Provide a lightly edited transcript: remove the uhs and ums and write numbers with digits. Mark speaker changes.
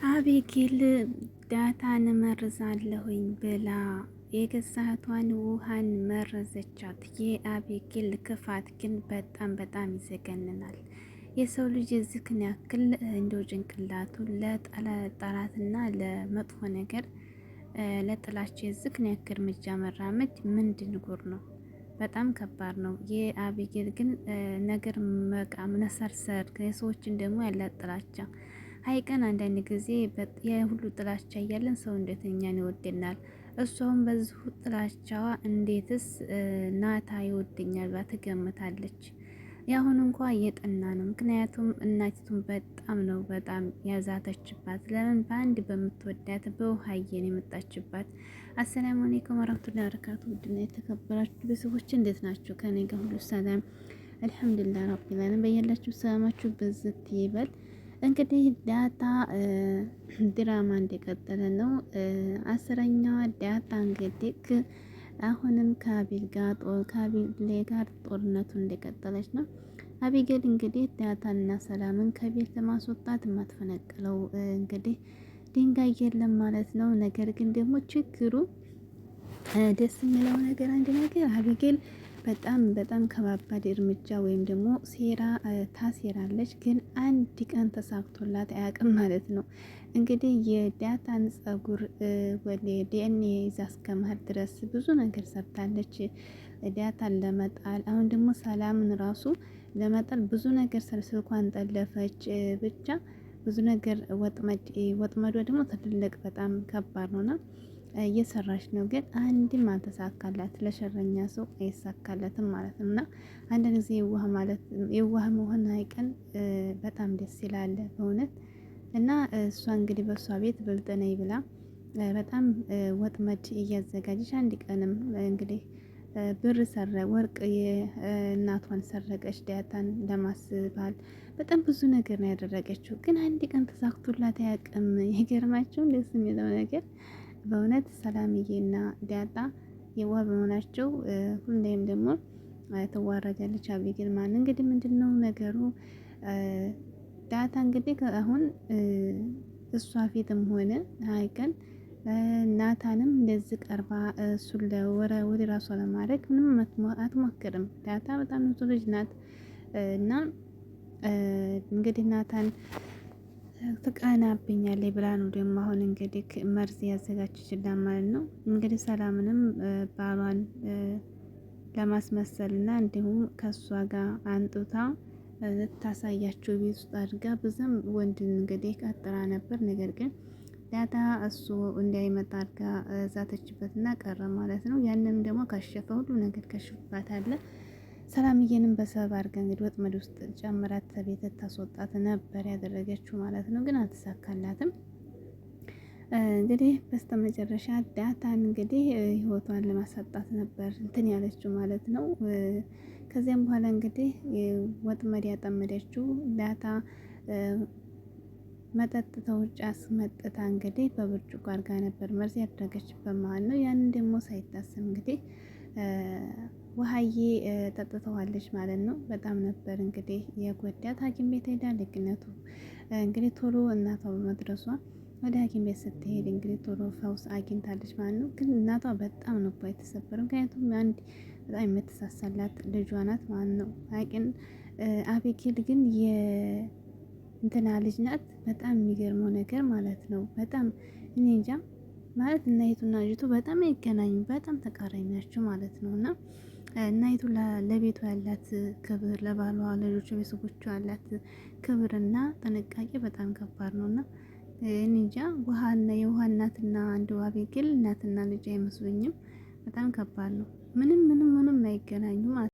Speaker 1: አቤጌል ዳታን መርዛለሁኝ ብላ የገዛ እህቷን ውሃን መረዘቻት። የአቤጌል ክፋት ግን በጣም ይዘገንናል። የሰው ልጅ የዝክን ያክል እንደው ጭንቅላቱ ለጠላትና ለመጥፎ ነገር ለጥላቸው የዝክን ያክል እርምጃ መራመድ ምንድን ጉር ነው? በጣም ከባድ ነው። የአቤጌል ግን ነገር መቃም ነሰርሰር የሰዎችን ደግሞ ያላት ጥላቻ ሀይቀን አንዳንድ ጊዜ የሁሉ ጥላቻ እያለን ሰው እንዴት እኛን ይወደናል? እሷም በዚሁ ጥላቻዋ እንዴትስ ናታ ይወደኛል ብላ ትገምታለች። የአሁን እንኳ እየጠና ነው። ምክንያቱም እናቲቱን በጣም ያዛተችባት። ለምን በአንድ በምትወዳት በውሃዬን የመጣችባት። አሰላሙ አለይኩም ወራህመቱላሂ ወበረካቱ። ውድና የተከበራችሁ ቤተሰቦች እንዴት ናችሁ? ከኔ ጋር ሁሉ ሰላም አልሐምዱሊላህ ረቢል ዓለሚን። በያላችሁ ሰላማችሁ በዝት ይበል። እንግዲህ ዳታ ድራማ እንደቀጠለ ነው። አስረኛዋ ዳታ እንግዲህ አሁንም ከአቤል ጋር ጦርነቱን እንደቀጠለች ነው። አቤጌል እንግዲህ ዳታንና ሰላምን ከቤት ለማስወጣት የማትፈነቅለው እንግዲህ ድንጋይ የለም ማለት ነው። ነገር ግን ደግሞ ችግሩ ደስ የሚለው ነገር አንድ ነገር አቤጌል በጣም ከባባድ እርምጃ ወይም ደግሞ ሴራ ታሴራለች። ግን አንድ ቀን ተሳክቶላት አያውቅም ማለት ነው። እንግዲህ የዳታን ጸጉር ወደ ዲኤንኤ ይዛ እስከመሄድ ድረስ ብዙ ነገር ሰርታለች ዳታን ለመጣል። አሁን ደግሞ ሰላምን ራሱ ለመጣል ብዙ ነገር ስልኳን ጠለፈች። ብቻ ብዙ ነገር ወጥመዷ ደግሞ ትልቅ በጣም ከባድ ነውና እየሰራች ነው። ግን አንድም አልተሳካላት። ለሸረኛ ሰው አይሳካለትም ማለት ነው። እና አንዳንድ ጊዜ የዋህ መሆን አይቀን በጣም ደስ ይላል በእውነት። እና እሷ እንግዲህ በእሷ ቤት ብልጥ ነኝ ብላ በጣም ወጥመድ እያዘጋጀች አንድ ቀንም እንግዲህ ብር ወርቅ የእናቷን ሰረቀች ዳታን ለማስባል በጣም ብዙ ነገር ነው ያደረገችው። ግን አንድ ቀን ተሳክቶላት አያውቅም። የገርማቸው ደስ የሚለው ነገር በእውነት ሰላምዬና ዳጣ የዋህ በመሆናቸው ሁሌም ደግሞ ትዋረዳለች አቤጌል። ማን እንግዲህ ምንድነው ነገሩ? ዳታ እንግዲህ አሁን እሷ ፊትም ሆነ ሀይቀን ናታንም እንደዚህ ቀርባ እሱን ወደ ራሷ ለማድረግ ምንም አትሞክርም። ዳታ በጣም ንጹህ ልጅ ናት። እና እንግዲህ ናታን ትቀናብኛለች ብላ ነው ደግሞ አሁን እንግዲህ መርዝ ያዘጋጀችላት ማለት ነው። እንግዲህ ሰላምንም ባሏን ለማስመሰል እና እንዲሁም ከእሷ ጋር አንጡታ ልታሳያቸው ቤት ውስጥ አድርጋ ብዙም ወንድ እንግዲህ ቀጥራ ነበር። ነገር ግን ዳታ እሱ እንዳይመጣ አድርጋ ዛተችበትና ቀረ ማለት ነው። ያንንም ደግሞ ከሸፈ፣ ሁሉ ነገር ከሽፍባት አለ። ሰላምዬንም በሰበብ አድርጋ እንግዲህ ወጥመድ ውስጥ ጨምራት ቤት ታስወጣት ነበር ያደረገችው ማለት ነው። ግን አልተሳካላትም። እንግዲህ በስተመጨረሻ ዳታን እንግዲህ ህይወቷን ለማሳጣት ነበር እንትን ያለችው ማለት ነው። ከዚያም በኋላ እንግዲህ ወጥመድ ያጠመደችው ዳታ መጠጥ ተውጭ አስመጥታ እንግዲህ በብርጭቆ አድርጋ ነበር መርዝ ያደረገችበት ማለት ነው። ያንን ደግሞ ሳይታሰብ እንግዲህ ውሃዬ ጠጥተዋለች ማለት ነው። በጣም ነበር እንግዲህ የጎዳት። ሐኪም ቤት ሄዳ ልግነቱ እንግዲህ ቶሎ እናቷ በመድረሷ ወደ ሐኪም ቤት ስትሄድ እንግዲህ ቶሎ ፈውስ አግኝታለች ማለት ነው። ግን እናቷ በጣም ነው የተሰበረው። ምክንያቱም አንድ በጣም የምትሳሳላት ልጇ ናት ማለት ነው። አቂን አቤጌል ግን እንትና ልጅ ናት። በጣም የሚገርመው ነገር ማለት ነው። በጣም እኔ እንጃ ማለት እናይቱና ልጅቱ በጣም አይገናኙም። በጣም ተቃራኒ ናቸው ማለት ነው። እና እናይቱ ለቤቷ ያላት ክብር፣ ለባሏ ለልጆቿ ቤተሰቦቿ ያላት ክብርና ጥንቃቄ በጣም ከባድ ነው። እና እኔ እንጃ የውሃ እናትና አንድ አቤጌል እናትና ልጅ አይመስሉኝም። በጣም ከባድ ነው። ምንም አይገናኙም።